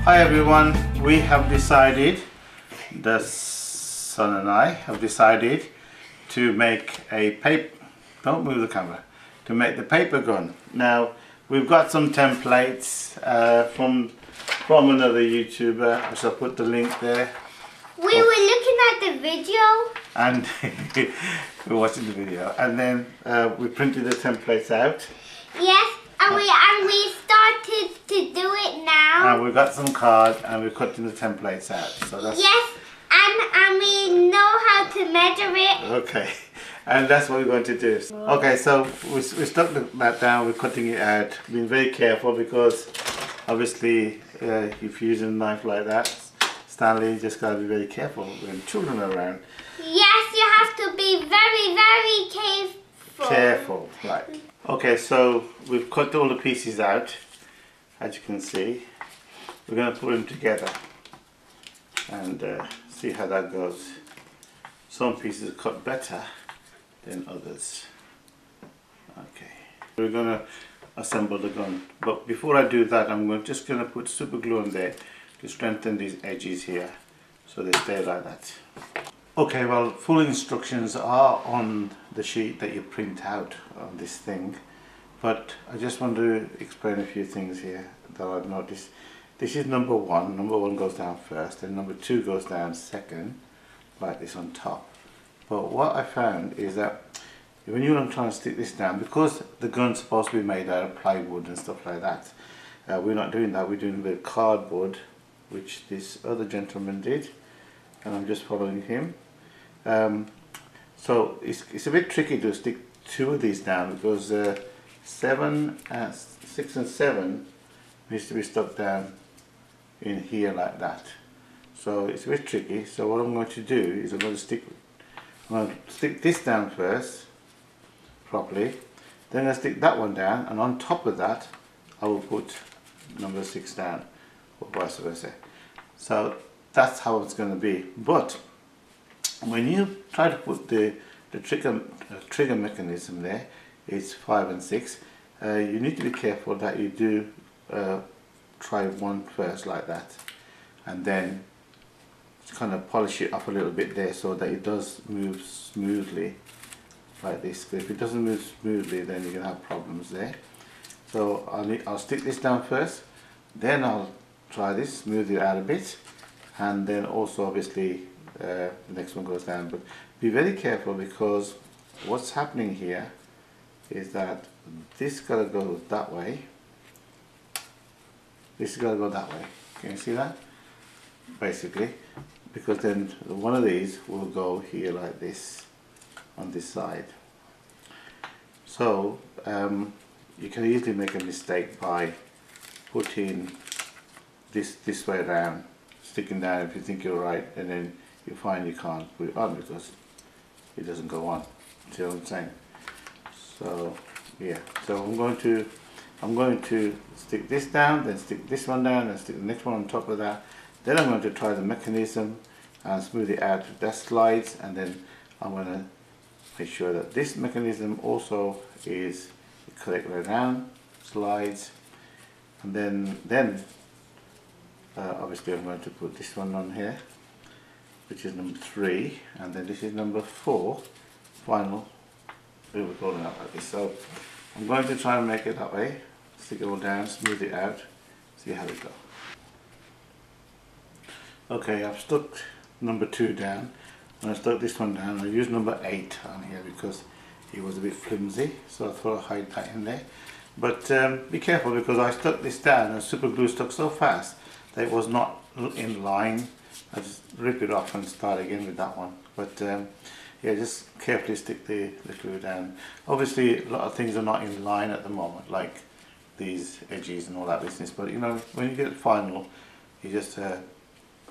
Hi everyone, we have decided, the son and I have decided to make a paper, don't move the camera, to make the paper gun. Now we've got some templates from another YouTuber. I shall put the link there. We were looking at the video. And we're watching the video, and then we printed the templates out. Yes, and we started to do it now. And we got some cards and we're cutting the templates out. So that's yes, and we know how to measure it. okay, and that's what we're going to do. Okay, so we stuck that down. We're cutting it out. Being very careful because obviously if you're using a knife like that, Stanley, you just gotta be very careful when children are around. Yes, you have to be very, very careful. Careful, right. Okay, so we've cut all the pieces out, as you can see. We're going to put them together and see how that goes. Some pieces are cut better than others. Okay, we're going to assemble the gun. But before I do that, I'm just going to put super glue on there to strengthen these edges here so they stay like that. Okay, well, full instructions are on the sheet that you print out on this thing, but I just want to explain a few things here that I've noticed. This is number one. Number one goes down first, and number two goes down second, like this on top. But what I found is that when you're trying to stick this down, because the gun's supposed to be made out of plywood and stuff like that, we're not doing that. We're doing a bit of cardboard, which this other gentleman did, and I'm just following him. So it's a bit tricky to stick two of these down because 6 and 7 needs to be stuck down in here like that. So it's a bit tricky. So what I'm going to do is I'm going to stick this down first properly, then I'm going to stick that one down, and on top of that I will put number 6 down, or vice versa. So that's how it's going to be. But when you try to put the trigger mechanism there, it's 5 and 6. You need to be careful that you do try one first like that, and then kind of polish it up a little bit there so that it does move smoothly like this. If it doesn't move smoothly, then you're gonna have problems there. So I'll stick this down first, then I'll try this, smooth it out a bit, and then also obviously the next one goes down. But be very careful because what's happening here is that this gotta go that way, this gotta go that way. Can you see that? Basically, because then one of these will go here like this on this side. So you can easily make a mistake by putting this way around, sticking down if you think you're right, and then you find you can't put it on because it doesn't go on. See what I'm saying? So yeah, so I'm going to stick this down, then stick this one down, and stick the next one on top of that. Then I'm going to try the mechanism and smooth it out. That slides, and then I'm going to make sure that this mechanism also is the correct way down, slides, and then obviously I'm going to put this one on here, which is number 3, and then this is number 4, final. We're going out like this. So I'm going to try and make it that way, stick it all down, smooth it out, see how it goes. Okay, I've stuck number 2 down, and I stuck this one down. I used number 8 on here because it was a bit flimsy, so I thought I'd hide that in there. But be careful because I stuck this down and super glue stuck so fast that it was not in line. I just rip it off and start again with that one. But yeah, just carefully stick the glue down. Obviously a lot of things are not in line at the moment, like these edges and all that business, but you know, when you get it final, you just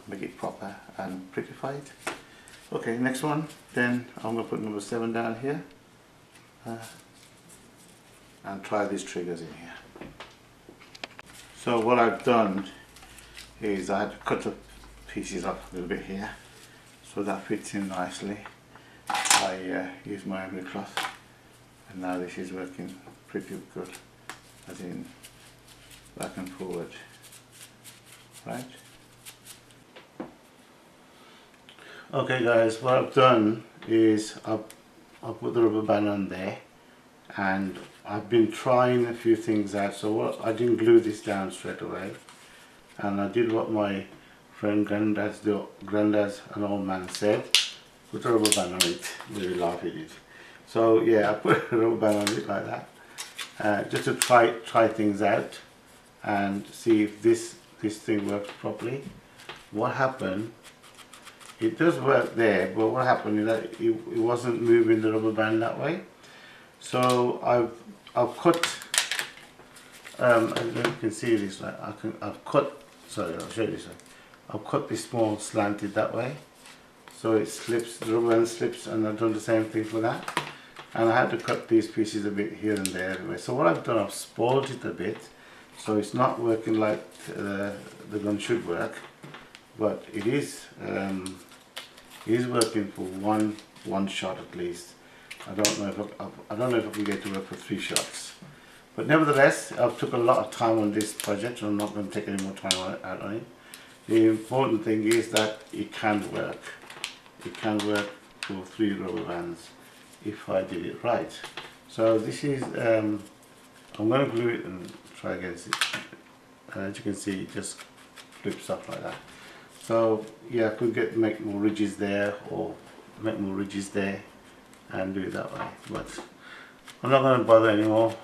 make it proper and prettify it. Okay, next one, then I'm going to put number 7 down here and try these triggers in here. So what I've done is I had to cut the pieces up a little bit here so that fits in nicely. I used my emery cloth, and now this is working pretty good, as in back and forward. right? Okay guys, what I've done is I've put the rubber band on there, and I've been trying a few things out. So I didn't glue this down straight away, and I did what my friend Grandad's an old man said, put a rubber band on it. Really laugh at it. So yeah, I put a rubber band on it like that, just to try things out and see if this thing works properly. What happened? It does work there, but what happened is that it wasn't moving the rubber band that way. So I've cut. I don't know if you can see this. Like I've cut. Sorry, I'll show you this. I've cut this small slanted that way, so it slips. The rubber band slips, and I've done the same thing for that. And I had to cut these pieces a bit here and there anyway. So what I've done, I've spoiled it a bit, so it's not working like the gun should work, but it is working for one shot at least. I don't know if I can get to work for 3 shots, but nevertheless, I've took a lot of time on this project, and I'm not going to take any more time out on it. The important thing is that it can work. It can work for 3 rubber bands if I did it right. So this is I'm going to glue it and try against it. As you can see, it just flips off like that. So yeah, I could make more ridges there, or make more ridges there and do it that way, but I'm not going to bother anymore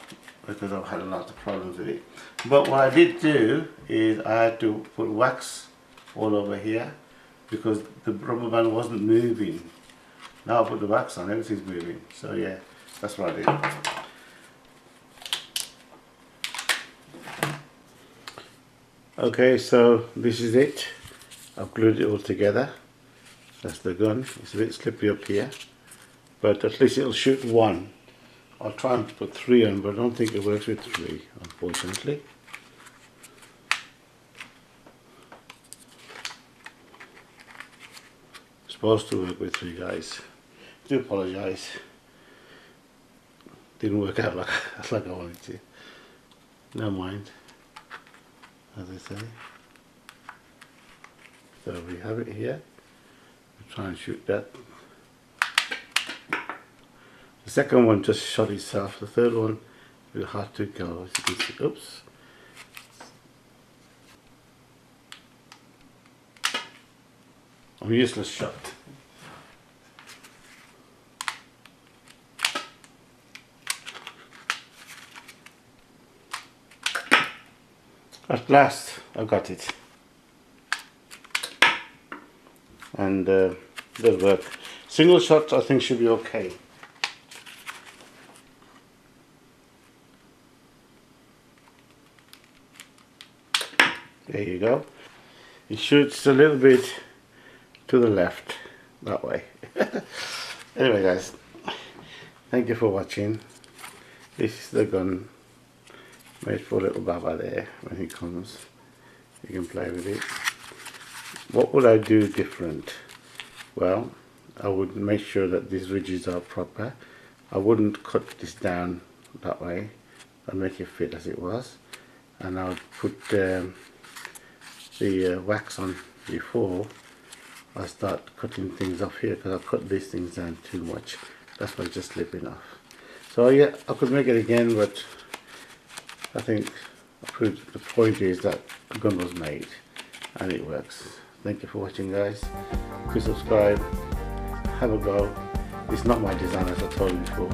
because I've had a lot of problems with it. But what I did do is I had to put wax all over here because the rubber band wasn't moving. Now I put the wax on, everything's moving. So yeah, that's what I did. Okay, so this is it. I've glued it all together. That's the gun. It's a bit slippery up here, but at least it'll shoot 1. I'll try and put 3 on, but I don't think it works with 3, unfortunately. It's supposed to work with 3 guys. I do apologise. Didn't work out like I wanted to. Never mind, as I say. So we have it here. We'll try and shoot that. The second one just shot itself. The third one will have to go. As you can see, oops. I'm useless shot. At last, I got it. And does work. Single shot I think should be okay. There you go. It shoots a little bit to the left, that way. Anyway guys, thank you for watching. This is the gun made for little Baba there. When he comes, you can play with it. What would I do different? Well, I would make sure that these ridges are proper. I wouldn't cut this down that way. I'd make it fit as it was, and I would put the wax on before I start cutting things off here, because I cut these things down too much. That's why it's just slipping off. So yeah, I could make it again, but I think the point is that the gun was made and it works. Thank you for watching guys. Please subscribe, have a go. It's not my design, as I told you before.